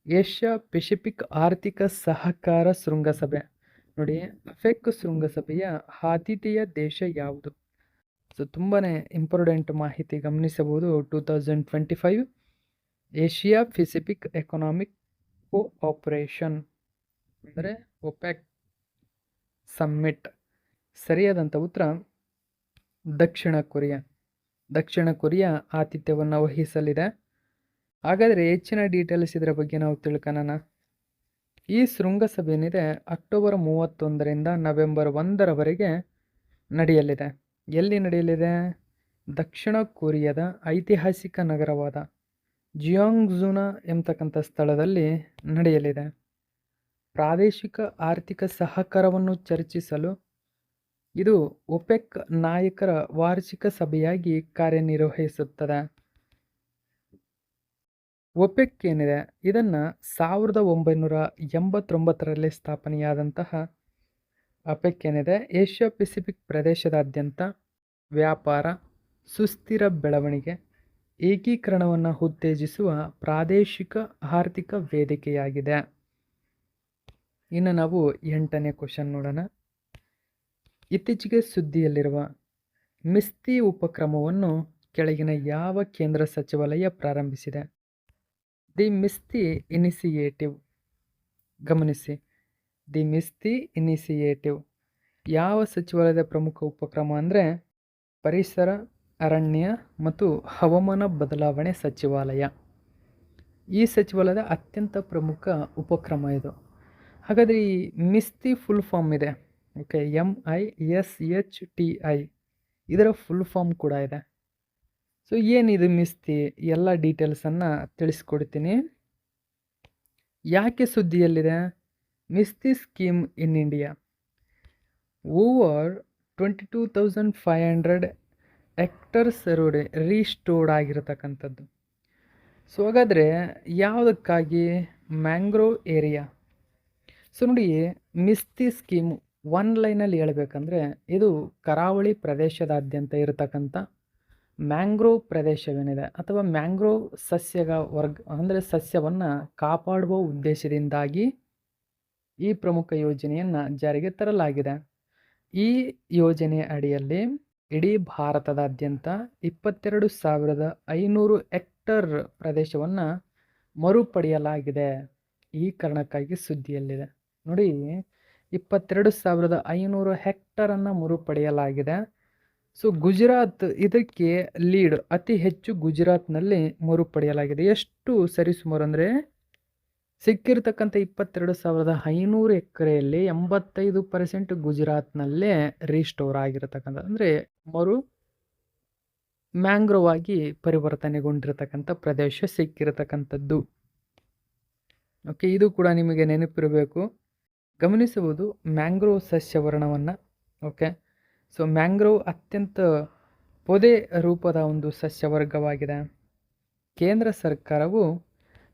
ಏಷ್ಯಾ ಪೆಸಿಫಿಕ್ ಆರ್ಥಿಕ ಸಹಕಾರ ಶೃಂಗಸಭೆ ನೋಡಿ, ಅಫೆಕ್ ಶೃಂಗಸಭೆಯ ಆತಿಥೇಯ ದೇಶ ಯಾವುದು? ಸೊ ತುಂಬಾ ಇಂಪಾರ್ಟೆಂಟ್ ಮಾಹಿತಿ ಗಮನಿಸಬಹುದು. 2025 ಏಷ್ಯಾ ಪೆಸಿಫಿಕ್ ಎಕನಾಮಿಕ್ ಕೋಆಪರೇಷನ್ ಅಂದರೆ ಒಪೆಕ್ ಸಮ್ಮಿಟ್. ಸರಿಯಾದಂಥ ಉತ್ತರ ದಕ್ಷಿಣ ಕೊರಿಯಾ ಆತಿಥ್ಯವನ್ನು ವಹಿಸಲಿದೆ. ಹಾಗಾದರೆ ಹೆಚ್ಚಿನ ಡೀಟೇಲ್ಸ್ ಇದರ ಬಗ್ಗೆ ನಾವು ತಿಳ್ಕೊಳ್ಳೋಣ. ಈ ಶೃಂಗಸಭೆ ಏನಿದೆ ಅಕ್ಟೋಬರ್ 31ರಿಂದ ನವೆಂಬರ್ 1ರವರೆಗೆ ನಡೆಯಲಿದೆ. ಎಲ್ಲಿ ನಡೆಯಲಿದೆ? ದಕ್ಷಿಣ ಕೊರಿಯಾದ ಐತಿಹಾಸಿಕ ನಗರವಾದ ಜಿಯಾಂಗ್ಜುನ ಎಂಬತಕ್ಕಂಥ ಸ್ಥಳದಲ್ಲಿ ನಡೆಯಲಿದೆ. ಪ್ರಾದೇಶಿಕ ಆರ್ಥಿಕ ಸಹಕಾರವನ್ನು ಚರ್ಚಿಸಲು ಇದು ಒಪೆಕ್ ನಾಯಕರ ವಾರ್ಷಿಕ ಸಭೆಯಾಗಿ ಕಾರ್ಯನಿರ್ವಹಿಸುತ್ತದೆ. ಒಪೆಕ್ ಏನಿದೆ ಇದನ್ನು 1989ರಲ್ಲಿ ಸ್ಥಾಪನೆಯಾದಂತಹ ಒಪೆಕ್ ಏನಿದೆ ಏಷ್ಯಾ ಪೆಸಿಫಿಕ್ ಪ್ರದೇಶದಾದ್ಯಂತ ವ್ಯಾಪಾರ, ಸುಸ್ಥಿರ ಬೆಳವಣಿಗೆ, ಏಕೀಕರಣವನ್ನು ಉತ್ತೇಜಿಸುವ ಪ್ರಾದೇಶಿಕ ಆರ್ಥಿಕ ವೇದಿಕೆಯಾಗಿದೆ. ಇನ್ನು ನಾವು 8ನೇ ಕ್ವಶನ್ ನೋಡೋಣ. ಇತ್ತೀಚೆಗೆ ಸುದ್ದಿಯಲ್ಲಿರುವ ಮಿಸ್ತಿ ಉಪಕ್ರಮವನ್ನು ಕೆಳಗಿನ ಯಾವ ಕೇಂದ್ರ ಸಚಿವಾಲಯ ಪ್ರಾರಂಭಿಸಿದೆ? ದಿ ಮಿಸ್ತಿ ಇನಿಸಿಯೇಟಿವ್. ಗಮನಿಸಿ, ದಿ ಮಿಸ್ತಿ ಇನಿಸಿಯೇಟಿವ್ ಯಾವ ಸಚಿವಾಲಯದ ಪ್ರಮುಖ ಉಪಕ್ರಮ ಅಂದರೆ ಪರಿಸರ, ಅರಣ್ಯ ಮತ್ತು ಹವಾಮಾನ ಬದಲಾವಣೆ ಸಚಿವಾಲಯ. ಈ ಸಚಿವಾಲಯದ ಅತ್ಯಂತ ಪ್ರಮುಖ ಉಪಕ್ರಮ ಇದು. ಹಾಗಾದರೆ ಈ ಮಿಸ್ತಿ ಫುಲ್ ಫಾರ್ಮ್ ಇದೆ. ಓಕೆ, MISHTI ಇದರ ಫುಲ್ ಫಾರ್ಮ್ ಕೂಡ ಇದೆ. ಸೊ ಏನಿದು ಮಿಸ್ತಿ ಎಲ್ಲ ಡೀಟೇಲ್ಸನ್ನು ತಿಳಿಸ್ಕೊಡ್ತೀನಿ. ಯಾಕೆ ಸುದ್ದಿಯಲ್ಲಿದೆ? Mishti scheme in India over 22,500 hectares road restored ಆಗಿರತಕ್ಕಂಥದ್ದು. ಸೊ ಹಾಗಾದರೆ ಯಾವುದಕ್ಕಾಗಿ? Mangrove area. ಸೊ ನೋಡಿ, ಮಿಸ್ತಿ ಸ್ಕೀಮ್ ಒನ್ ಲೈನಲ್ಲಿ ಹೇಳಬೇಕಂದ್ರೆ ಇದು ಕರಾವಳಿ ಪ್ರದೇಶದಾದ್ಯಂತ ಇರತಕ್ಕಂಥ ಮ್ಯಾಂಗ್ರೋವ್ ಪ್ರದೇಶವೇನಿದೆ ಅಥವಾ ಮ್ಯಾಂಗ್ರೋವ್ ಸಸ್ಯಗಳ ವರ್ಗ ಅಂದರೆ ಸಸ್ಯವನ್ನು ಕಾಪಾಡುವ ಉದ್ದೇಶದಿಂದಾಗಿ ಈ ಪ್ರಮುಖ ಯೋಜನೆಯನ್ನು ಜಾರಿಗೆ ತರಲಾಗಿದೆ. ಈ ಯೋಜನೆ ಅಡಿಯಲ್ಲಿ ಇಡೀ ಭಾರತದಾದ್ಯಂತ 22,500 ಹೆಕ್ಟರ್ ಪ್ರದೇಶವನ್ನು ಮರುಪಡೆಯಲಾಗಿದೆ. ಈ ಕಾರಣಕ್ಕಾಗಿ ಸುದ್ದಿಯಲ್ಲಿದೆ. ನೋಡಿ, 22,500 ಹೆಕ್ಟರನ್ನು ಮರುಪಡೆಯಲಾಗಿದೆ. ಸೊ ಗುಜರಾತ್ ಇದಕ್ಕೆ ಲೀಡ್, ಅತಿ ಹೆಚ್ಚು ಗುಜರಾತ್ನಲ್ಲಿ ಮರುಪಡೆಯಲಾಗಿದೆ. ಎಷ್ಟು ಸರಿಸುಮಾರು ಅಂದರೆ ಸಿಕ್ಕಿರ್ತಕ್ಕಂಥ 22,500 ಎಕರೆಯಲ್ಲಿ 85% ಗುಜರಾತ್ನಲ್ಲೇ ರೀಸ್ಟೋರ್ ಆಗಿರತಕ್ಕಂಥ, ಅಂದರೆ ಮ್ಯಾಂಗ್ರೋವ್ ಆಗಿ ಪರಿವರ್ತನೆಗೊಂಡಿರತಕ್ಕಂಥ ಪ್ರದೇಶ ಸಿಕ್ಕಿರತಕ್ಕಂಥದ್ದು. ಓಕೆ, ಇದು ಕೂಡ ನಿಮಗೆ ನೆನಪಿರಬೇಕು. ಗಮನಿಸಬಹುದು ಮ್ಯಾಂಗ್ರೋವ್ ಸಸ್ಯವರ್ಣವನ್ನು. ಓಕೆ, ಸೊ ಮ್ಯಾಂಗ್ರೋವ್ ಅತ್ಯಂತ ಪೊದೆ ರೂಪದ ಒಂದು ಸಸ್ಯವರ್ಗವಾಗಿದೆ. ಕೇಂದ್ರ ಸರ್ಕಾರವು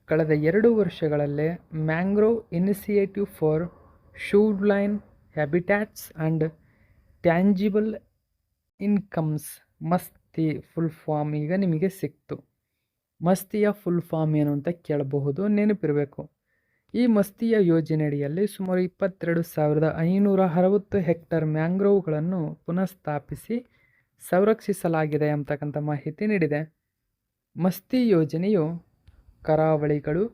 ಕಳೆದ 2 ವರ್ಷಗಳಲ್ಲೇ mangrove initiative for shoreline habitats and tangible incomes, ಮಸ್ತಿ ಫುಲ್ ಫಾರ್ಮ್ ಈಗ ನಿಮಗೆ ಸಿಕ್ತು. ಮಸ್ತಿಯ ಫುಲ್ ಫಾರ್ಮ್ ಏನು ಅಂತ ಕೇಳಬಹುದು, ನೆನಪಿರಬೇಕು. ಈ ಮಸ್ತಿಯ ಯೋಜನೆಯಡಿಯಲ್ಲಿ ಸುಮಾರು 22,560 ಹೆಕ್ಟರ್ ಮ್ಯಾಂಗ್ರೋವ್ಗಳನ್ನು ಪುನಃಸ್ಥಾಪಿಸಿ ಸಂರಕ್ಷಿಸಲಾಗಿದೆ ಅಂತಕ್ಕಂಥ ಮಾಹಿತಿ ನೀಡಿದೆ. ಮಸ್ತಿ ಯೋಜನೆಯು ಕರಾವಳಿಗಳು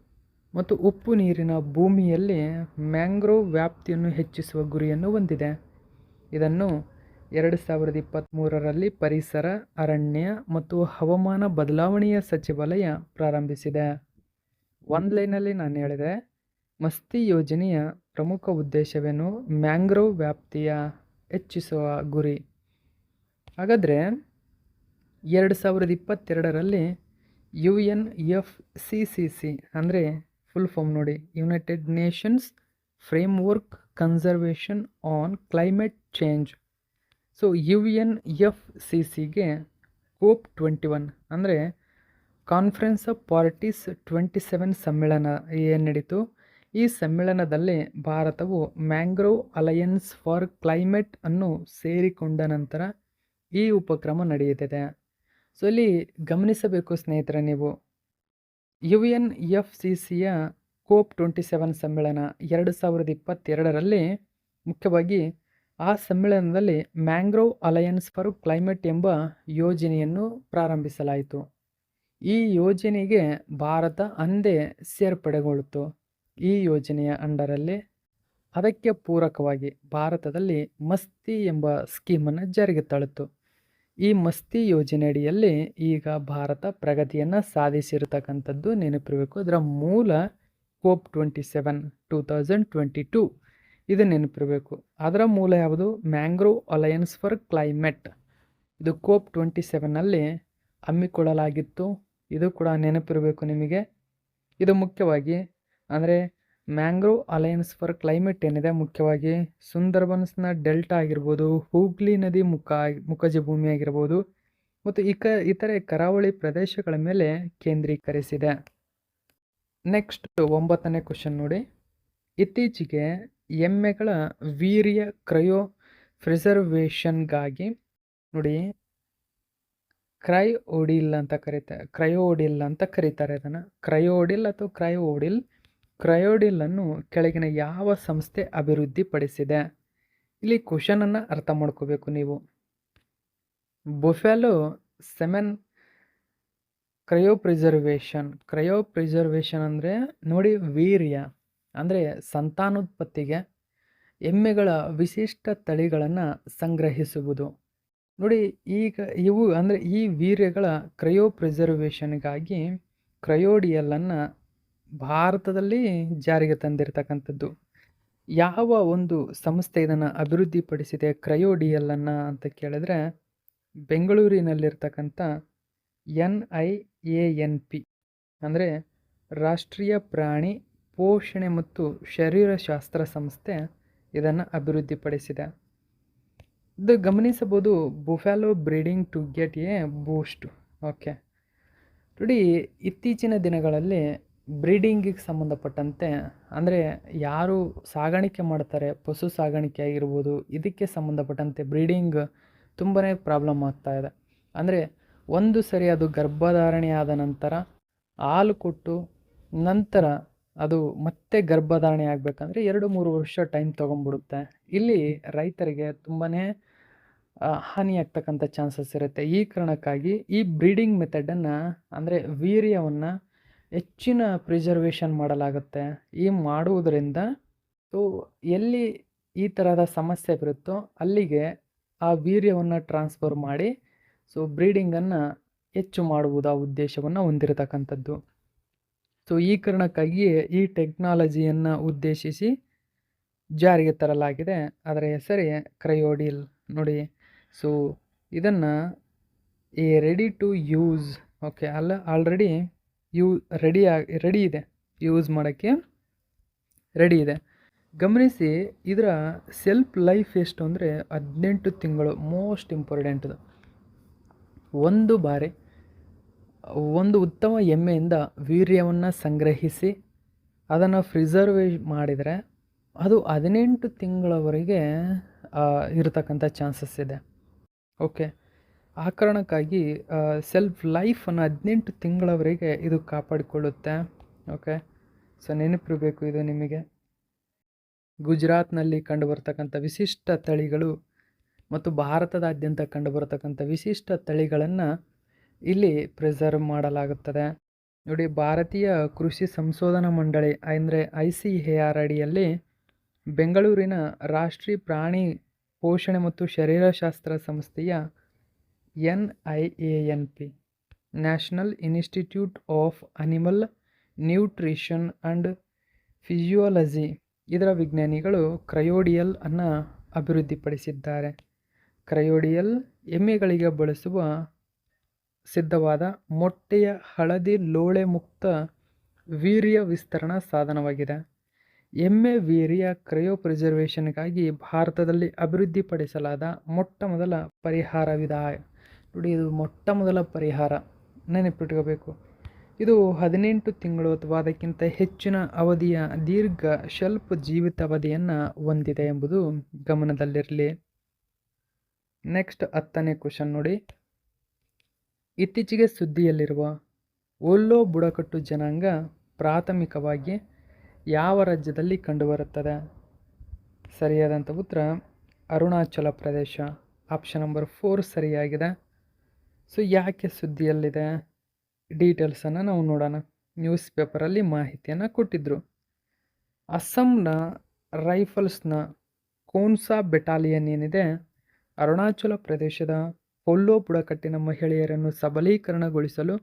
ಮತ್ತು ಉಪ್ಪು ನೀರಿನ ಭೂಮಿಯಲ್ಲಿ ಮ್ಯಾಂಗ್ರೋವ್ ವ್ಯಾಪ್ತಿಯನ್ನು ಹೆಚ್ಚಿಸುವ ಗುರಿಯನ್ನು ಹೊಂದಿದೆ. ಇದನ್ನು 2023ರಲ್ಲಿ ಪರಿಸರ, ಅರಣ್ಯ ಮತ್ತು ಹವಾಮಾನ ಬದಲಾವಣೆಯ ಸಚಿವಾಲಯ ಪ್ರಾರಂಭಿಸಿದೆ. ಒಂದು ಲೈನಲ್ಲಿ ನಾನು ಹೇಳಿದೆ, ಮಸ್ತಿ ಯೋಜನೆಯ ಪ್ರಮುಖ ಉದ್ದೇಶವೇನು? ಮ್ಯಾಂಗ್ರೋವ್ ವ್ಯಾಪ್ತಿಯ ಹೆಚ್ಚಿಸುವ ಗುರಿ. ಹಾಗಾದರೆ 2022ರಲ್ಲಿ UNFCCC ಅಂದರೆ ಫುಲ್ ಫಾರ್ಮ್ ನೋಡಿ, United Nations framework conservation on climate change. So UNFCCಗೆ COP21 ಅಂದರೆ ಕಾನ್ಫರೆನ್ಸ್ ಆಫ್ ಪಾರ್ಟೀಸ್ 27 ಸಮ್ಮೇಳನ ಏನು ನಡೀತು. ಈ ಸಮ್ಮೇಳನದಲ್ಲಿ ಭಾರತವು ಮ್ಯಾಂಗ್ರೋವ್ ಅಲಯನ್ಸ್ ಫಾರ್ ಕ್ಲೈಮೇಟ್ ಅನ್ನು ಸೇರಿಕೊಂಡ ನಂತರ ಈ ಉಪಕ್ರಮ ನಡೆಯುತ್ತಿದೆ. ಸೊ ಇಲ್ಲಿ ಗಮನಿಸಬೇಕು ಸ್ನೇಹಿತರೆ, ನೀವು UNFCCಯ COP27 ಸಮ್ಮೇಳನ 2022ರಲ್ಲಿ ಮುಖ್ಯವಾಗಿ ಆ ಸಮ್ಮೇಳನದಲ್ಲಿ ಮ್ಯಾಂಗ್ರೋವ್ ಅಲಯನ್ಸ್ ಫಾರ್ ಕ್ಲೈಮೇಟ್ ಎಂಬ ಯೋಜನೆಯನ್ನು ಪ್ರಾರಂಭಿಸಲಾಯಿತು. ಈ ಯೋಜನೆಗೆ ಭಾರತ ಅಂದೇ ಸೇರ್ಪಡೆಗೊಳ್ಳಿತು. ಈ ಯೋಜನೆಯ ಅಂಡರಲ್ಲಿ ಅದಕ್ಕೆ ಪೂರಕವಾಗಿ ಭಾರತದಲ್ಲಿ ಮಸ್ತಿ ಎಂಬ ಸ್ಕೀಮನ್ನು ಜಾರಿಗೆ ತಳಿತು. ಈ ಮಸ್ತಿ ಯೋಜನೆಯಡಿಯಲ್ಲಿ ಈಗ ಭಾರತ ಪ್ರಗತಿಯನ್ನು ಸಾಧಿಸಿರತಕ್ಕಂಥದ್ದು ನೆನಪಿರಬೇಕು. ಅದರ ಮೂಲ COP27 2022 ಇದು ನೆನಪಿರಬೇಕು. ಅದರ ಮೂಲ ಯಾವುದು? Mangrove alliance for climate. ಇದು COP27ನಲ್ಲಿ ಹಮ್ಮಿಕೊಳ್ಳಲಾಗಿತ್ತು. ಇದು ಕೂಡ ನೆನಪಿರಬೇಕು ನಿಮಗೆ. ಇದು ಮುಖ್ಯವಾಗಿ ಅಂದರೆ ಮ್ಯಾಂಗ್ರೋವ್ ಅಲಯನ್ಸ್ ಫಾರ್ ಕ್ಲೈಮೇಟ್ ಏನಿದೆ, ಮುಖ್ಯವಾಗಿ ಸುಂದರ್ಬನ್ಸ್ನ ಡೆಲ್ಟಾ ಆಗಿರ್ಬೋದು, ಹೂಗ್ಲಿ ನದಿ ಮುಖಜ ಭೂಮಿ ಆಗಿರ್ಬೋದು ಮತ್ತು ಇತರೆ ಕರಾವಳಿ ಪ್ರದೇಶಗಳ ಮೇಲೆ ಕೇಂದ್ರೀಕರಿಸಿದೆ. ನೆಕ್ಸ್ಟ್ 9ನೇ ಕ್ವಶನ್ ನೋಡಿ. ಇತ್ತೀಚೆಗೆ ಎಮ್ಮೆಗಳ ವೀರ್ಯ ಕ್ರಯೋ ಪ್ರಿಸರ್ವೇಷನ್ಗಾಗಿ ನೋಡಿ ಕ್ರಯೋಡಿಲ್ ಅಂತ ಕರೀತಾರೆ ಇದನ್ನು. ಕ್ರಯೋಡಿಲ್ ಅಥವಾ ಕ್ರಯೋಡಿಲ್ ಅನ್ನು ಕೆಳಗಿನ ಯಾವ ಸಂಸ್ಥೆ ಅಭಿವೃದ್ಧಿಪಡಿಸಿದೆ? ಇಲ್ಲಿ ಕ್ವಶನನ್ನು ಅರ್ಥ ಮಾಡ್ಕೋಬೇಕು ನೀವು. ಬುಫೆಲೋ ಸೆಮೆನ್ ಕ್ರಯೋಪ್ರಿಸರ್ವೇಷನ್ ಅಂದರೆ ನೋಡಿ, ವೀರ್ಯ ಅಂದರೆ ಸಂತಾನೋತ್ಪತ್ತಿಗೆ ಎಮ್ಮೆಗಳ ವಿಶಿಷ್ಟ ತಳಿಗಳನ್ನು ಸಂಗ್ರಹಿಸುವುದು. ನೋಡಿ, ಈಗ ಇವು ಅಂದರೆ ಈ ವೀರ್ಯಗಳ ಕ್ರಯೋಪ್ರಿಸರ್ವೇಷನ್ಗಾಗಿ ಕ್ರಯೋಡಿಯಲನ್ನು ಭಾರತದಲ್ಲಿ ಜಾರಿಗೆ ತಂದಿರತಕ್ಕಂಥದ್ದು. ಯಾವ ಒಂದು ಸಂಸ್ಥೆ ಇದನ್ನು ಅಭಿವೃದ್ಧಿಪಡಿಸಿದೆ ಕ್ರಯೋಡಿಯಲನ್ನು ಅಂತ ಕೇಳಿದ್ರೆ, ಬೆಂಗಳೂರಿನಲ್ಲಿರ್ತಕ್ಕಂಥ NIANP ಅಂದರೆ ರಾಷ್ಟ್ರೀಯ ಪ್ರಾಣಿ ಪೋಷಣೆ ಮತ್ತು ಶರೀರಶಾಸ್ತ್ರ ಸಂಸ್ಥೆ ಇದನ್ನು ಅಭಿವೃದ್ಧಿಪಡಿಸಿದೆ. ಇದು ಗಮನಿಸಬಹುದು, buffalo breeding to get a boost. Okay ನೋಡಿ, ಇತ್ತೀಚಿನ ದಿನಗಳಲ್ಲಿ ಬ್ರೀಡಿಂಗಿಗೆ ಸಂಬಂಧಪಟ್ಟಂತೆ ಅಂದರೆ ಯಾರು ಸಾಗಾಣಿಕೆ ಮಾಡ್ತಾರೆ, ಪಶು ಸಾಗಾಣಿಕೆ ಆಗಿರ್ಬೋದು, ಇದಕ್ಕೆ ಸಂಬಂಧಪಟ್ಟಂತೆ ಬ್ರೀಡಿಂಗ್ ತುಂಬಾ ಪ್ರಾಬ್ಲಮ್ ಆಗ್ತಾ ಇದೆ. ಅಂದರೆ ಒಂದು ಸರಿ ಅದು ಗರ್ಭಧಾರಣೆ ಆದ ನಂತರ ಹಾಲು ಕೊಟ್ಟು ನಂತರ ಅದು ಮತ್ತೆ ಗರ್ಭಧಾರಣೆ ಆಗಬೇಕಂದ್ರೆ 2-3 ವರ್ಷ ಟೈಮ್ ತೊಗೊಂಡ್ಬಿಡುತ್ತೆ. ಇಲ್ಲಿ ರೈತರಿಗೆ ತುಂಬಾ ಹಾನಿಯಾಗ್ತಕ್ಕಂಥ ಚಾನ್ಸಸ್ ಇರುತ್ತೆ. ಈ ಕಾರಣಕ್ಕಾಗಿ ಈ ಬ್ರೀಡಿಂಗ್ ಮೆಥಡನ್ನು ಅಂದರೆ ವೀರ್ಯವನ್ನು ಹೆಚ್ಚಿನ ಪ್ರಿಸರ್ವೇಷನ್ ಮಾಡಲಾಗುತ್ತೆ. ಈ ಮಾಡುವುದರಿಂದ ಸೊ ಎಲ್ಲಿ ಈ ಥರದ ಸಮಸ್ಯೆ ಬರುತ್ತೋ ಅಲ್ಲಿಗೆ ಆ ವೀರ್ಯವನ್ನು ಟ್ರಾನ್ಸ್ಫರ್ ಮಾಡಿ ಸೊ ಬ್ರೀಡಿಂಗನ್ನು ಹೆಚ್ಚು ಮಾಡುವುದ ಉದ್ದೇಶವನ್ನು ಹೊಂದಿರತಕ್ಕಂಥದ್ದು. ಸೊ ಈ ಕಾರಣಕ್ಕಾಗಿಯೇ ಈ ಟೆಕ್ನಾಲಜಿಯನ್ನು ಉದ್ದೇಶಿಸಿ ಜಾರಿಗೆ ತರಲಾಗಿದೆ. ಅದರ ಹೆಸರೇ ಕ್ರಯೋಡಿಲ್ ನೋಡಿ. ಸೊ ಇದನ್ನು ಈ ರೆಡಿ ಟು ಯೂಸ್ ಓಕೆ ಅಲ್ಲ ಆಲ್ರೆಡಿ ರೆಡಿ ಇದೆ, ಯೂಸ್ ಮಾಡೋಕ್ಕೆ ರೆಡಿ ಇದೆ. ಗಮನಿಸಿ, ಇದರ ಸೆಲ್ಫ್ ಲೈಫ್ ಎಷ್ಟು ಅಂದರೆ 18 ತಿಂಗಳು. ಮೋಸ್ಟ್ ಇಂಪಾರ್ಟೆಂಟ್ದು. ಒಂದು ಬಾರಿ ಒಂದು ಉತ್ತಮ ಎಮ್ಮೆಯಿಂದ ವೀರ್ಯವನ್ನು ಸಂಗ್ರಹಿಸಿ ಅದನ್ನು ಪ್ರಿಸರ್ವ್ ಮಾಡಿದರೆ ಅದು 18 ತಿಂಗಳವರೆಗೆ ಇರತಕ್ಕಂಥ ಚಾನ್ಸಸ್ ಇದೆ. ಓಕೆ, ಆ ಕಾರಣಕ್ಕಾಗಿ ಸೆಲ್ಫ್ ಲೈಫನ್ನು 18 ತಿಂಗಳವರೆಗೆ ಇದು ಕಾಪಾಡಿಕೊಳ್ಳುತ್ತೆ. ಓಕೆ, ಸೊ ನೆನಪಿರಬೇಕು ಇದು ನಿಮಗೆ. ಗುಜರಾತ್ನಲ್ಲಿ ಕಂಡುಬರ್ತಕ್ಕಂಥ ವಿಶಿಷ್ಟ ತಳಿಗಳು ಮತ್ತು ಭಾರತದಾದ್ಯಂತ ಕಂಡುಬರ್ತಕ್ಕಂಥ ವಿಶಿಷ್ಟ ತಳಿಗಳನ್ನು ಇಲ್ಲಿ ಪ್ರಿಸರ್ವ್ ಮಾಡಲಾಗುತ್ತದೆ. ನೋಡಿ, ಭಾರತೀಯ ಕೃಷಿ ಸಂಶೋಧನಾ ಮಂಡಳಿ ಅಂದರೆ ICAR ಅಡಿಯಲ್ಲಿ ಬೆಂಗಳೂರಿನ ರಾಷ್ಟ್ರೀಯ ಪ್ರಾಣಿ ಪೋಷಣೆ ಮತ್ತು ಶರೀರಶಾಸ್ತ್ರ ಸಂಸ್ಥೆಯ NIANP national institute of animal nutrition and physiology ಇದರ ವಿಜ್ಞಾನಿಗಳು ಕ್ರಯೋಡಿಯಲ್ ಅನ್ನು ಅಭಿವೃದ್ಧಿಪಡಿಸಿದ್ದಾರೆ. ಕ್ರಯೋಡಿಯಲ್ ಎಮ್ಮೆಗಳಿಗೆ ಬಳಸುವ ಸಿದ್ಧವಾದ ಮೊಟ್ಟೆಯ ಹಳದಿ ಲೋಳೆ ಮುಕ್ತ ವೀರ್ಯ ವಿಸ್ತರಣಾ ಸಾಧನವಾಗಿದೆ. ಎಮ್ಮೆ ವೀರ್ಯ ಕ್ರಯೋ ಪ್ರಿಸರ್ವೇಷನ್ಗಾಗಿ ಭಾರತದಲ್ಲಿ ಅಭಿವೃದ್ಧಿಪಡಿಸಲಾದ ಮೊಟ್ಟ ಮೊದಲ ಪರಿಹಾರವಿದೆ. ನೋಡಿ, ಇದು ಮೊಟ್ಟ ಮೊದಲ ಪರಿಹಾರ, ನೆನಪಿಟ್ಕೋಬೇಕು. ಇದು 18 ತಿಂಗಳು ಅಥವಾ ಅದಕ್ಕಿಂತ ಹೆಚ್ಚಿನ ಅವಧಿಯ ದೀರ್ಘ ಶೆಲ್ಫ್ ಜೀವಿತಾವಧಿಯನ್ನು ಹೊಂದಿದೆ ಎಂಬುದು ಗಮನದಲ್ಲಿರಲಿ. ನೆಕ್ಸ್ಟ್ 10ನೇ ಕ್ವಶನ್ ನೋಡಿ. ಇತ್ತೀಚೆಗೆ ಸುದ್ದಿಯಲ್ಲಿರುವ ಓಲ್ಲೋ ಬುಡಕಟ್ಟು ಜನಾಂಗ ಪ್ರಾಥಮಿಕವಾಗಿ ಯಾವ ರಾಜ್ಯದಲ್ಲಿ ಕಂಡುಬರುತ್ತದೆ? ಸರಿಯಾದಂಥ ಉತ್ತರ ಅರುಣಾಚಲ ಪ್ರದೇಶ. ಆಪ್ಷನ್ ನಂಬರ್ 4 ಸರಿಯಾಗಿದೆ. ಸೊ ಯಾಕೆ ಸುದ್ದಿಯಲ್ಲಿದೆ ಡೀಟೇಲ್ಸನ್ನು ನಾವು ನೋಡೋಣ. ನ್ಯೂಸ್ ಪೇಪರಲ್ಲಿ ಮಾಹಿತಿಯನ್ನು ಕೊಟ್ಟಿದ್ದರು. ಅಸ್ಸಾಂನ ರೈಫಲ್ಸ್ನ ಕೋನ್ಸಾ ಬೆಟಾಲಿಯನ್ ಏನಿದೆ, ಅರುಣಾಚಲ ಪ್ರದೇಶದ ಓಲ್ಲೋ ಬುಡಕಟ್ಟಿನ ಮಹಿಳೆಯರನ್ನು ಸಬಲೀಕರಣಗೊಳಿಸಲು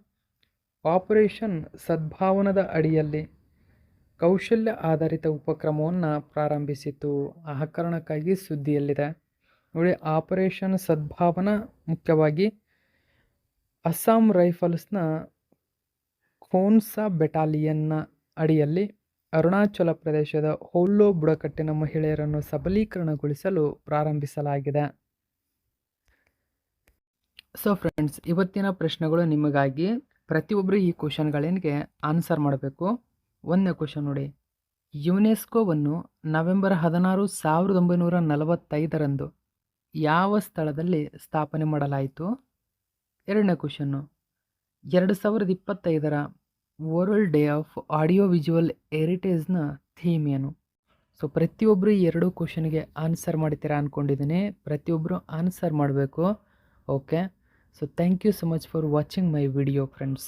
ಆಪರೇಷನ್ ಸದ್ಭಾವನದ ಅಡಿಯಲ್ಲಿ ಕೌಶಲ್ಯ ಆಧಾರಿತ ಉಪಕ್ರಮವನ್ನು ಪ್ರಾರಂಭಿಸಿತು. ಆ ಕಾರಣಕ್ಕಾಗಿ ಸುದ್ದಿಯಲ್ಲಿದೆ. ನೋಡಿ, ಆಪರೇಷನ್ ಸದ್ಭಾವನಾ ಮುಖ್ಯವಾಗಿ ಅಸ್ಸಾಂ ರೈಫಲ್ಸ್ನ ಖೋನ್ಸಾ ಬೆಟಾಲಿಯನ್ನ ಅಡಿಯಲ್ಲಿ ಅರುಣಾಚಲ ಪ್ರದೇಶದ ಓಲ್ಲೋ ಬುಡಕಟ್ಟಿನ ಮಹಿಳೆಯರನ್ನು ಸಬಲೀಕರಣಗೊಳಿಸಲು ಪ್ರಾರಂಭಿಸಲಾಗಿದೆ. ಸೊ ಫ್ರೆಂಡ್ಸ್, ಇವತ್ತಿನ ಪ್ರಶ್ನೆಗಳು ನಿಮಗಾಗಿ. ಪ್ರತಿಯೊಬ್ಬರು ಈ ಕ್ವಶನ್ಗಳಿಗೆ ಆನ್ಸರ್ ಮಾಡಬೇಕು. 1ನೇ ಕ್ವಶನ್ ನೋಡಿ. ಯುನೆಸ್ಕೋವನ್ನು ನವೆಂಬರ್ 16, 1945ರಂದು ಯಾವ ಸ್ಥಳದಲ್ಲಿ ಸ್ಥಾಪನೆ ಮಾಡಲಾಯಿತು? 2ನೇ ಕ್ವಶನ್ನು, 2025ರ world day of audio visual ಹೆರಿಟೇಜ್ನ ಥೀಮ್ ಏನು? ಸೊ ಪ್ರತಿಯೊಬ್ಬರು ಈ 2 ಕ್ವಶನ್ಗೆ ಆನ್ಸರ್ ಮಾಡ್ತೀರಾ ಅಂದ್ಕೊಂಡಿದ್ದೀನಿ. ಪ್ರತಿಯೊಬ್ಬರು ಆನ್ಸರ್ ಮಾಡಬೇಕು. Okay, so thank you so much for watching my video friends.